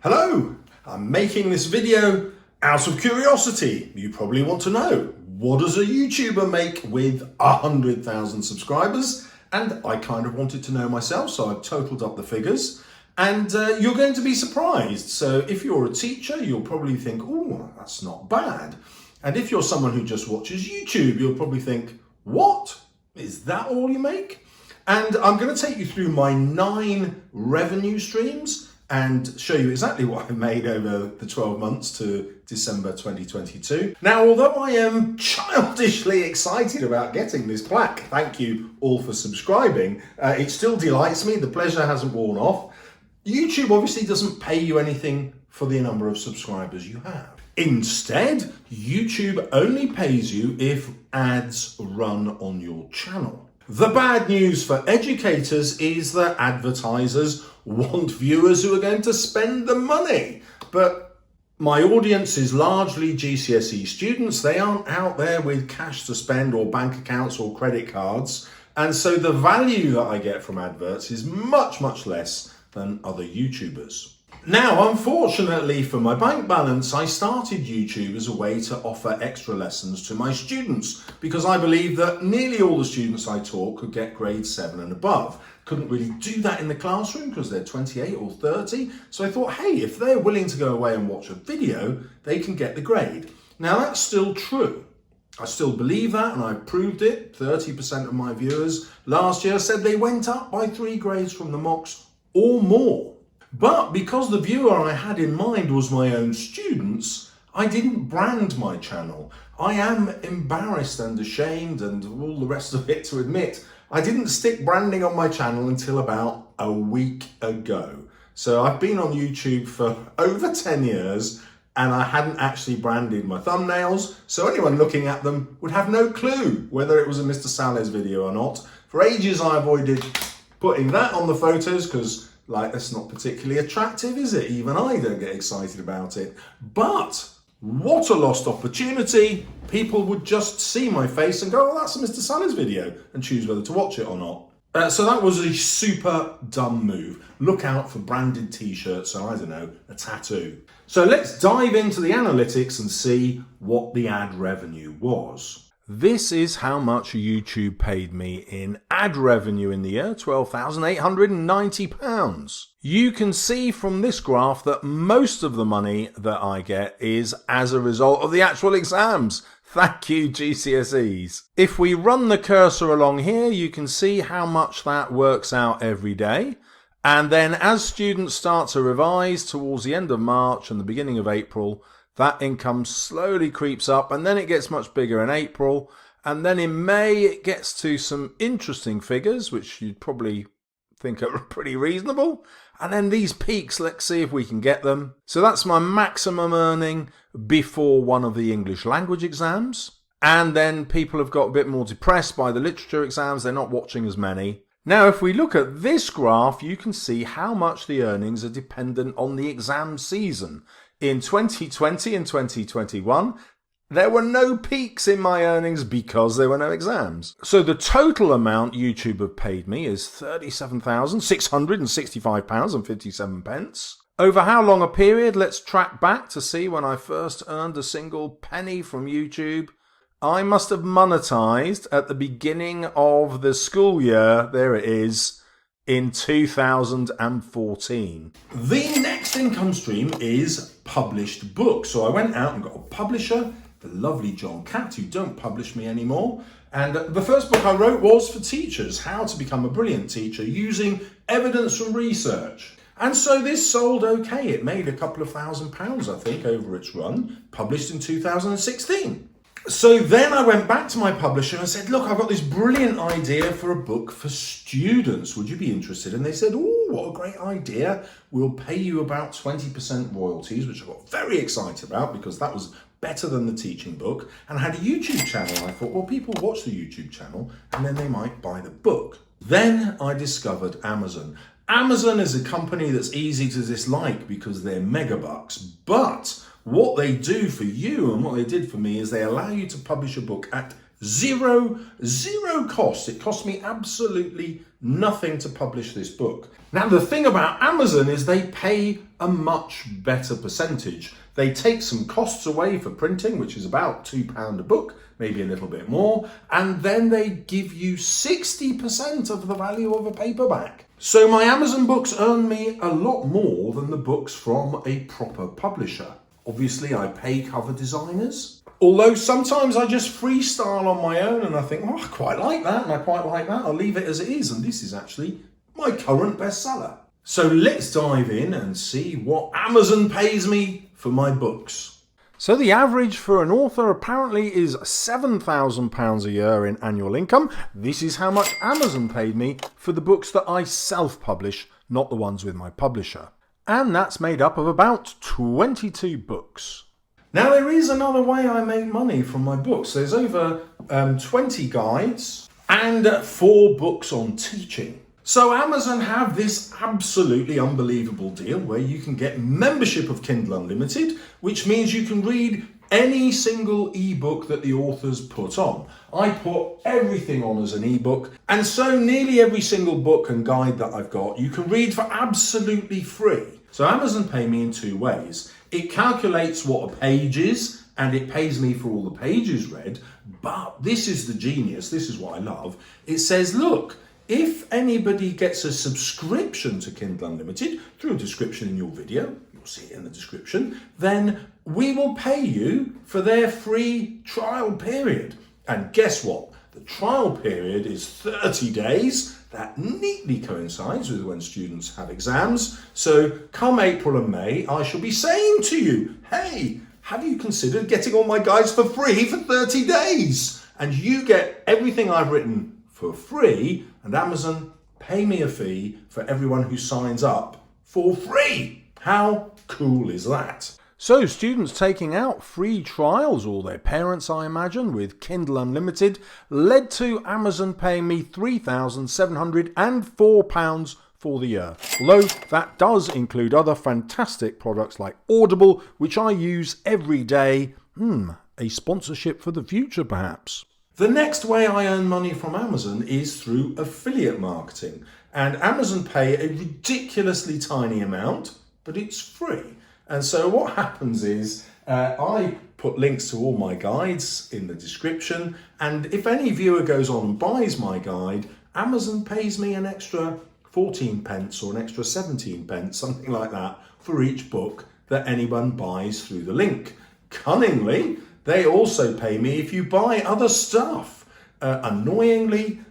Hello, I'm making this video out of curiosity. You probably want to know, what does a YouTuber make with 100,000 subscribers? And I kind of wanted to know myself, so I've totaled up the figures. And you're going to be surprised. So if you're a teacher, you'll probably think, oh, that's not bad. And if you're someone who just watches YouTube, you'll probably think, what? Is that all you make? And I'm going to take you through my 9 revenue streams and show you exactly what I made over the 12 months to December 2022. Now, although I am childishly excited about getting this plaque, thank you all for subscribing, it still delights me, the pleasure hasn't worn off. YouTube obviously doesn't pay you anything for the number of subscribers you have. Instead, YouTube only pays you if ads run on your channel. The bad news for educators is that advertisers want viewers who are going to spend the money. But my audience is largely GCSE students. They aren't out there with cash to spend or bank accounts or credit cards. And so the value that I get from adverts is much, much less than other YouTubers. Now, unfortunately for my bank balance, I started YouTube as a way to offer extra lessons to my students because I believe that nearly all the students I taught could get grade 7 and above. Couldn't really do that in the classroom because they're 28 or 30. So I thought, hey, if they're willing to go away and watch a video, they can get the grade. Now, that's still true. I still believe that, and I proved it. 30% of my viewers last year said they went up by 3 grades from the mocks or more. But because the viewer I had in mind was my own students, I didn't brand my channel. I am embarrassed and ashamed and all the rest of it to admit, I didn't stick branding on my channel until about a week ago. So I've been on YouTube for over 10 years and I hadn't actually branded my thumbnails, so anyone looking at them would have no clue whether it was a Mr. Salles video or not. For ages I avoided putting that on the photos because that's not particularly attractive, is it? Even I don't get excited about it. But what a lost opportunity. People would just see my face and go, oh, that's a Mr. Salles video, and choose whether to watch it or not. So that was a super dumb move. Look out for branded t-shirts or, I don't know, a tattoo. So let's dive into the analytics and see what the ad revenue was. This is how much YouTube paid me in ad revenue in the year, £12,890. You can see from this graph that most of the money that I get is as a result of the actual exams. Thank you, GCSEs. If we run the cursor along here, you can see how much that works out every day. And then as students start to revise towards the end of March and the beginning of April, that income slowly creeps up and then it gets much bigger in April. And then in May, it gets to some interesting figures, which you'd probably think are pretty reasonable. And then these peaks, let's see if we can get them. So that's my maximum earning before one of the English language exams. And then people have got a bit more depressed by the literature exams. They're not watching as many. Now, if we look at this graph, you can see how much the earnings are dependent on the exam season. In 2020 and 2021, there were no peaks in my earnings because there were no exams. So the total amount YouTube have paid me is £37,665.57. Over how long a period? Let's track back to see when I first earned a single penny from YouTube. I must have monetized at the beginning of the school year. There it is. In 2014. The next income stream is published books. So I went out and got a publisher, the lovely John Catt, who don't publish me anymore. And the first book I wrote was for teachers, how to become a brilliant teacher using evidence from research. And so this sold okay. It made a couple of £1,000, I think, over its run, published in 2016. So then I went back to my publisher and said, look, I've got this brilliant idea for a book for students. Would you be interested? And they said, oh, what a great idea. We'll pay you about 20% royalties, which I got very excited about because that was better than the teaching book. And I had a YouTube channel. I thought, well, people watch the YouTube channel and then they might buy the book. Then I discovered Amazon. Amazon is a company that's easy to dislike because they're megabucks, but what they do for you and what they did for me is they allow you to publish a book at Zero cost. It cost me absolutely nothing to publish this book. Now, the thing about Amazon is they pay a much better percentage. They take some costs away for printing, which is about £2 a book, maybe a little bit more, and then they give you 60% of the value of a paperback. So my Amazon books earn me a lot more than the books from a proper publisher. Obviously, I pay cover designers. Although sometimes I just freestyle on my own and I think, oh, I quite like that and I quite like that. I'll leave it as it is. And this is actually my current bestseller. So let's dive in and see what Amazon pays me for my books. So the average for an author apparently is £7,000 a year in annual income. This is how much Amazon paid me for the books that I self-publish, not the ones with my publisher. And that's made up of about 22 books. Now, there is another way I make money from my books. There's over 20 guides and 4 books on teaching. So Amazon have this absolutely unbelievable deal where you can get membership of Kindle Unlimited, which means you can read any single ebook that the authors put on. I put everything on as an ebook, and so nearly every single book and guide that I've got you can read for absolutely free. So Amazon pay me in 2 ways. It calculates what a page is, and it pays me for all the pages read, but this is the genius, this is what I love. It says, look, if anybody gets a subscription to Kindle Unlimited through a description in your video, you'll see it in the description, then we will pay you for their free trial period. And guess what? The trial period is 30 days. That neatly coincides with when students have exams. So come April and May, I shall be saying to you, hey, have you considered getting all my guides for free for 30 days? And you get everything I've written for free, and Amazon pay me a fee for everyone who signs up for free. How cool is that? So students taking out free trials, or their parents I imagine, with Kindle Unlimited led to Amazon paying me £3,704 for the year. Although that does include other fantastic products like Audible, which I use every day. A sponsorship for the future perhaps. The next way I earn money from Amazon is through affiliate marketing. And Amazon pay a ridiculously tiny amount, but it's free. And so what happens is I put links to all my guides in the description. And if any viewer goes on and buys my guide, Amazon pays me an extra 14 pence or an extra 17 pence, something like that, for each book that anyone buys through the link. Cunningly, they also pay me if you buy other stuff. Annoyingly,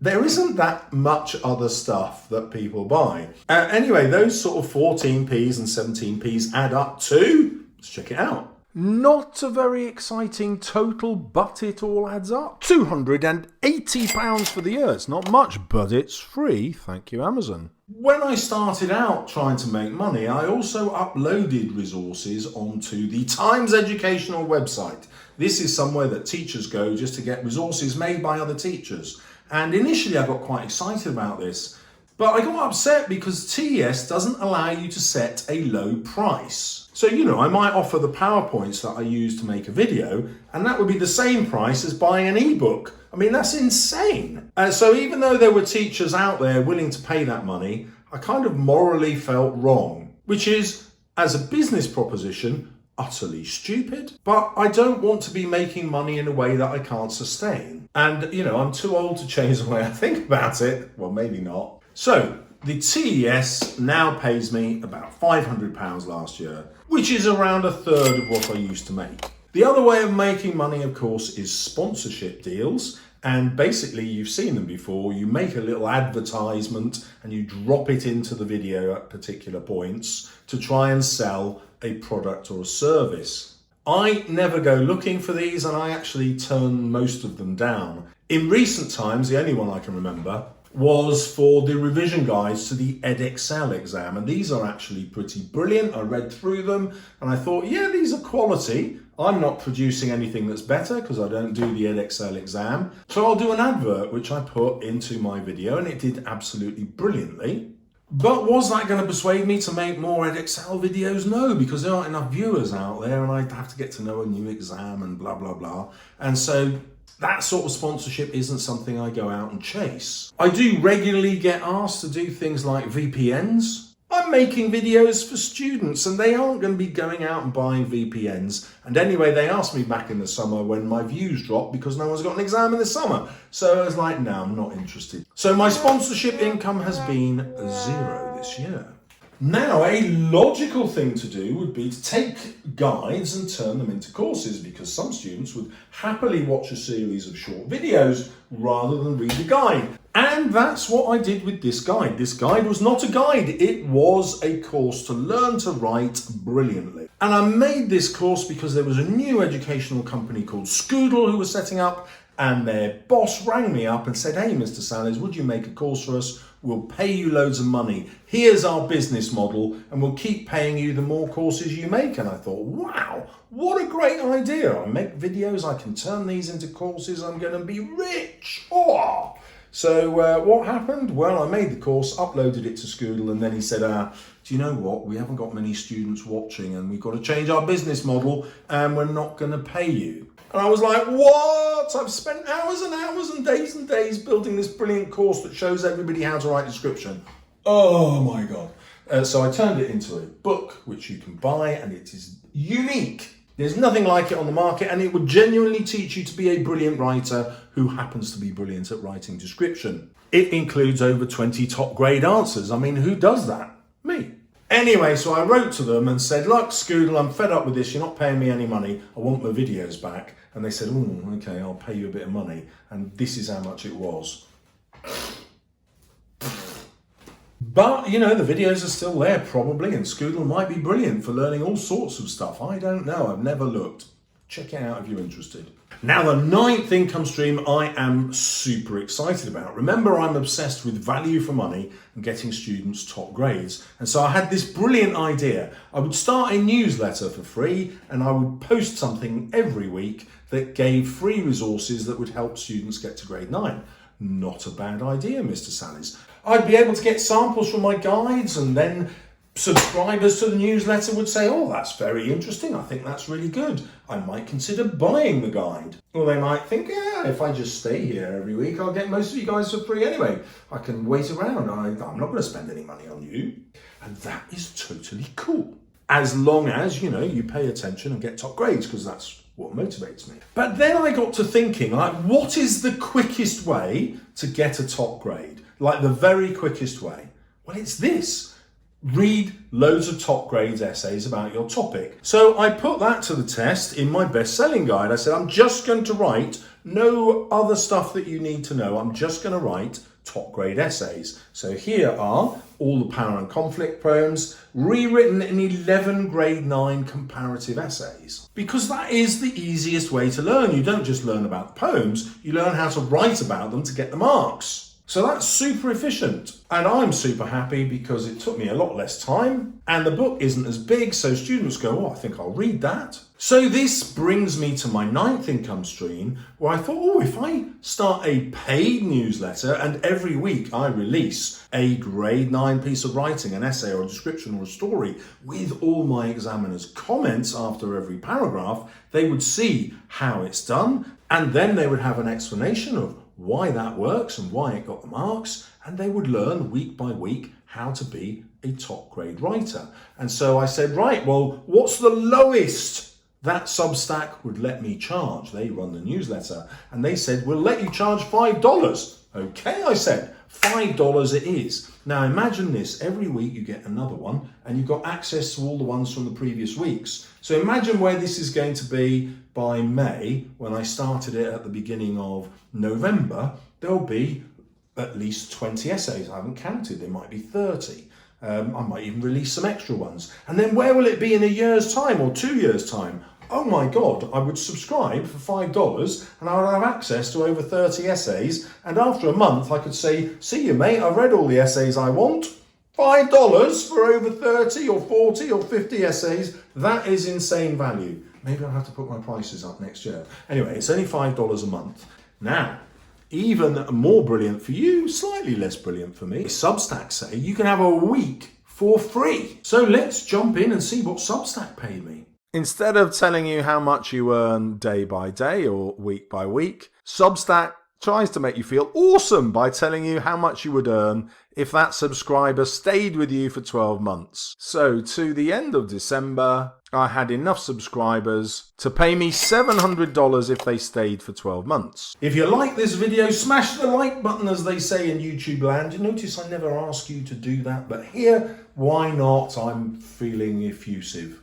there isn't that much other stuff that people buy. Anyway, those sort of 14p's and 17p's add up to, let's check it out. Not a very exciting total, but it all adds up. £280 for the year. It's not much, but it's free. Thank you, Amazon. When I started out trying to make money, I also uploaded resources onto the Times Educational website. This is somewhere that teachers go just to get resources made by other teachers. And initially I got quite excited about this, but I got upset because TES doesn't allow you to set a low price. So, I might offer the PowerPoints that I use to make a video, and that would be the same price as buying an ebook. I mean, that's insane. So even though there were teachers out there willing to pay that money, I kind of morally felt wrong, which is, as a business proposition, utterly stupid. But I don't want to be making money in a way that I can't sustain. And, I'm too old to change the way I think about it. Well, maybe not. So the TES now pays me about £500 last year, which is around a third of what I used to make. The other way of making money, of course, is sponsorship deals. And basically, you've seen them before. You make a little advertisement and you drop it into the video at particular points to try and sell a product or a service. I never go looking for these, and I actually turn most of them down. In recent times, the only one I can remember was for the revision guides to the edXL exam, and these are actually pretty brilliant. I read through them and I thought, yeah, these are quality. I'm not producing anything that's better because I don't do the edXL exam, so I'll do an advert which I put into my video, and it did absolutely brilliantly. But was that going to persuade me to make more edXL videos? No, because there aren't enough viewers out there and I'd have to get to know a new exam and blah, blah, blah. And so That sort of sponsorship isn't something I go out and chase. I do regularly get asked to do things like VPNs. I'm making videos for students and they aren't going to be going out and buying VPNs. And anyway, they asked me back in the summer when my views dropped because no one's got an exam in the summer. So I was like, no, I'm not interested. So my sponsorship income has been 0 this year. Now, a logical thing to do would be to take guides and turn them into courses, because some students would happily watch a series of short videos rather than read a guide. And that's what I did with this guide. This guide was not a guide, it was a course to learn to write brilliantly. And I made this course because there was a new educational company called Scoodle who was setting up, and their boss rang me up and said, hey, Mr. Salles, would you make a course for us? We'll pay you loads of money. Here's our business model, and we'll keep paying you the more courses you make. And I thought, wow, what a great idea. I make videos, I can turn these into courses, I'm going to be rich. Oh! So what happened? Well, I made the course, uploaded it to Scoodle, and then he said, do you know what? We haven't got many students watching, and we've got to change our business model, and we're not going to pay you. And I was like, what? I've spent hours and hours and days building this brilliant course that shows everybody how to write description. Oh my God. So I turned it into a book, which you can buy, and it is unique. There's nothing like it on the market, and it would genuinely teach you to be a brilliant writer who happens to be brilliant at writing description. It includes over 20 top grade answers. I mean, who does that? Me. Anyway, so I wrote to them and said, look, Scoodle, I'm fed up with this. You're not paying me any money. I want my videos back. And they said, oh, okay, I'll pay you a bit of money. And this is how much it was. But, you know, the videos are still there probably, and Scoodle might be brilliant for learning all sorts of stuff. I don't know. I've never looked. Check it out if you're interested. Now, the 9th income stream I am super excited about. Remember, I'm obsessed with value for money and getting students top grades. And so I had this brilliant idea. I would start a newsletter for free, and I would post something every week that gave free resources that would help students get to grade 9. Not a bad idea, Mr. Salles. I'd be able to get samples from my guides, and then subscribers to the newsletter would say, oh, that's very interesting. I think that's really good. I might consider buying the guide. Or they might think, yeah, if I just stay here every week, I'll get most of you guys for free anyway. I can wait around. I'm not going to spend any money on you. And that is totally cool. As long as, you know, you pay attention and get top grades, because that's what motivates me. But then I got to thinking, like, what is the quickest way to get a top grade? Like the very quickest way? Well, it's this. Read loads of top grades essays about your topic. So I put that to the test in my best-selling guide. I said, I'm just going to write no other stuff that you need to know. I'm just going to write top grade essays. So here are all the power and conflict poems, rewritten in 11 grade 9 comparative essays. Because that is the easiest way to learn. You don't just learn about the poems, you learn how to write about them to get the marks. So that's super efficient. And I'm super happy because it took me a lot less time, and the book isn't as big, so students go, oh, I think I'll read that. So this brings me to my 9th income stream, where I thought, oh, if I start a paid newsletter and every week I release a grade 9 piece of writing, an essay or a description or a story, with all my examiners' comments after every paragraph, they would see how it's done, and then they would have an explanation of why that works and why it got the marks, and they would learn week by week how to be a top grade writer. And so I said, right, well, what's the lowest that Substack would let me charge? They run the newsletter, and they said, we'll let you charge $5. Okay, I said, $5 it is. Now imagine this, every week you get another one, and you've got access to all the ones from the previous weeks. So imagine where this is going to be by May. When I started it at the beginning of November, there'll be at least 20 essays. I haven't counted, there might be 30. I might even release some extra ones. And then where will it be in a year's time or 2 years' time? Oh my God, I would subscribe for $5 and I would have access to over 30 essays. And after a month, I could say, see you, mate, I've read all the essays I want. $5 for over 30 or 40 or 50 essays. That is insane value. Maybe I'll have to put my prices up next year. Anyway, it's only $5 a month. Now, even more brilliant for you, slightly less brilliant for me, Substack say you can have a week for free. So let's jump in and see what Substack paid me. Instead of telling you how much you earn day by day or week by week, Substack tries to make you feel awesome by telling you how much you would earn if that subscriber stayed with you for 12 months. So to the end of December, I had enough subscribers to pay me $700 if they stayed for 12 months. If you like this video, smash the like button, as they say in YouTube land. You notice I never ask you to do that, but here, why not? I'm feeling effusive.